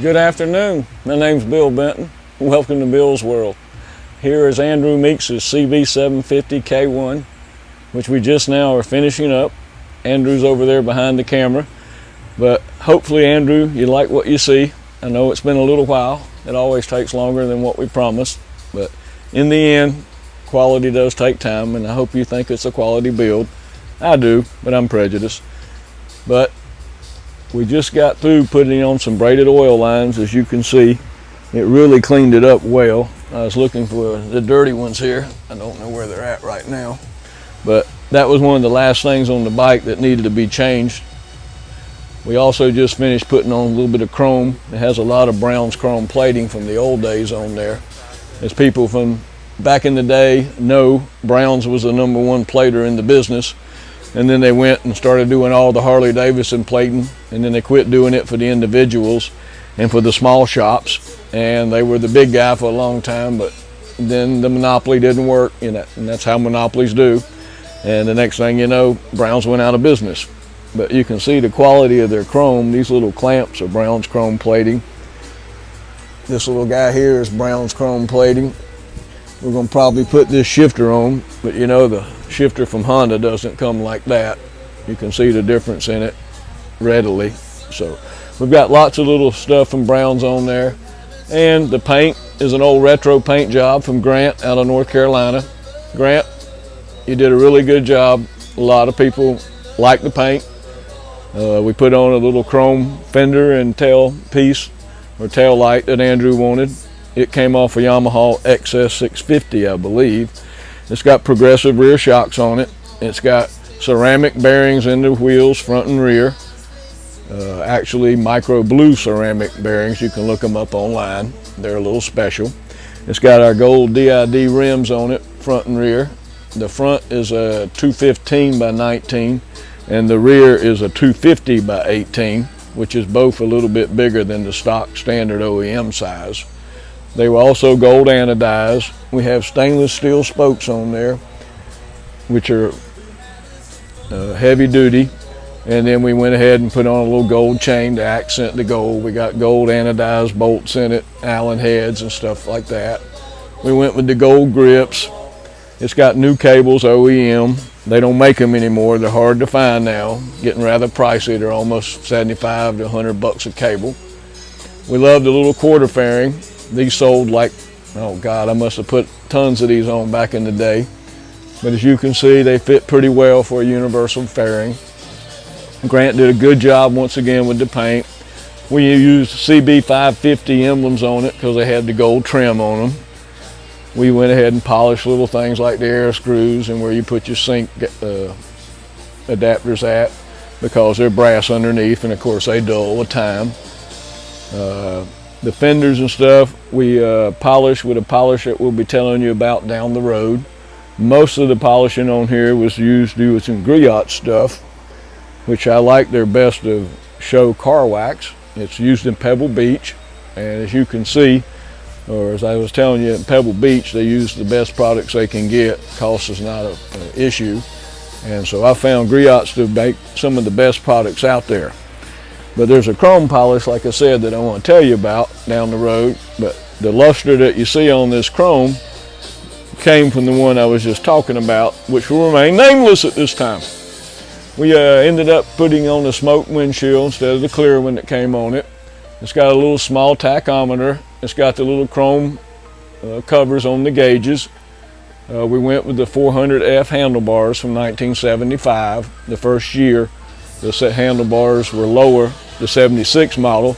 Good afternoon. My name's Bill Benton. Welcome to Bill's World. Here is Andrew Meeks' CB750 K1, which we just now are finishing up. Andrew's over there behind the camera. But hopefully, Andrew, you like what you see. I know it's been a little while. It always takes longer than what we promised. But in the end, quality does take time, and I hope you think it's a quality build. I do, but I'm prejudiced. But we just got through putting on some braided oil lines. As you can see, it really cleaned it up well. I was looking for the dirty ones here. I don't know where they're at right now, but that was one of the last things on the bike that needed to be changed. We also just finished putting on a little bit of chrome. It has a lot of Brown's chrome plating from the old days on there. As people from back in the day know, Brown's was the #1 plater in the business. And then they went and started doing all the Harley Davidson plating, and then they quit doing it for the individuals and for the small shops. And they were the big guy for a long time, but then the monopoly didn't work, and that's how monopolies do. And the next thing you know, Brown's went out of business. But you can see the quality of their chrome. These little clamps are Brown's chrome plating. This little guy here is Brown's chrome plating. We're going to probably put this shifter on, but you know the shifter from Honda doesn't come like that. You can see the difference in it readily. So we've got lots of little stuff from Brown's on there. And the paint is an old retro paint job from Grant out of North Carolina. Grant, you did a really good job. A lot of people like the paint. We put on a little chrome fender and tail piece or tail light that Andrew wanted. It came off a Yamaha XS650, I believe. It's got progressive rear shocks on it. It's got ceramic bearings in the wheels, front and rear. Actually, micro blue ceramic bearings. You can look them up online. They're a little special. It's got our gold DID rims on it, front and rear. The front is a 215 by 19, and the rear is a 250 by 18, which is both a little bit bigger than the stock standard OEM size. They were also gold anodized. We have stainless steel spokes on there, which are heavy duty. And then we went ahead and put on a little gold chain to accent the gold. We got gold anodized bolts in it, Allen heads and stuff like that. We went with the gold grips. It's got new cables, OEM. They don't make them anymore. They're hard to find now, getting rather pricey. They're almost 75 to 100 bucks a cable. We love the little quarter fairing. These sold like, oh God, I must have put tons of these on back in the day. But as you can see, they fit pretty well for a universal fairing. Grant did a good job once again with the paint. We used CB750 emblems on it because they had the gold trim on them. We went ahead and polished little things like the air screws and where you put your sink adapters at, because they're brass underneath, and of course they dull with time. The fenders and stuff we polished with a polish that we'll be telling you about down the road. Most of the polishing on here was used to do with some Griot stuff, which I like their Best of Show car wax. It's used in Pebble Beach, and as you can see, or as I was telling you, in Pebble Beach they use the best products they can get. Cost is not an issue, and so I found Griots to make some of the best products out there. But there's a chrome polish, like I said, that I want to tell you about down the road. But the luster that you see on this chrome came from the one I was just talking about, which will remain nameless at this time. We ended up putting on the smoke windshield instead of the clear one that came on it. It's got a little small tachometer. It's got the little chrome covers on the gauges. We went with the 400F handlebars from 1975, the first year. The set handlebars were lower, the 76 model.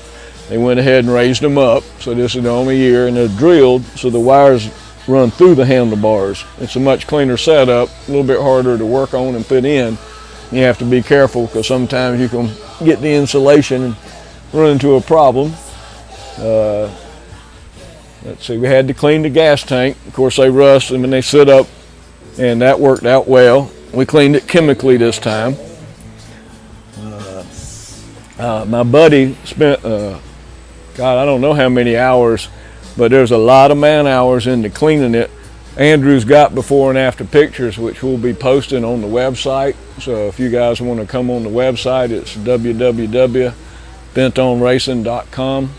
They went ahead and raised them up, so this is the only year, and they're drilled so the wires run through the handlebars. It's a much cleaner setup, a little bit harder to work on and put in. You have to be careful because sometimes you can get the insulation and run into a problem. Let's see, we had to clean the gas tank. Of course they rust and then they sit up, and that worked out well. We cleaned it chemically this time. My buddy spent, God, I don't know how many hours, but there's a lot of man hours into cleaning it. Andrew's got before and after pictures, which we'll be posting on the website. So if you guys want to come on the website, it's www.bentonracing.com.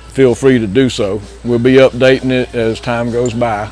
feel free to do so. We'll be updating it as time goes by.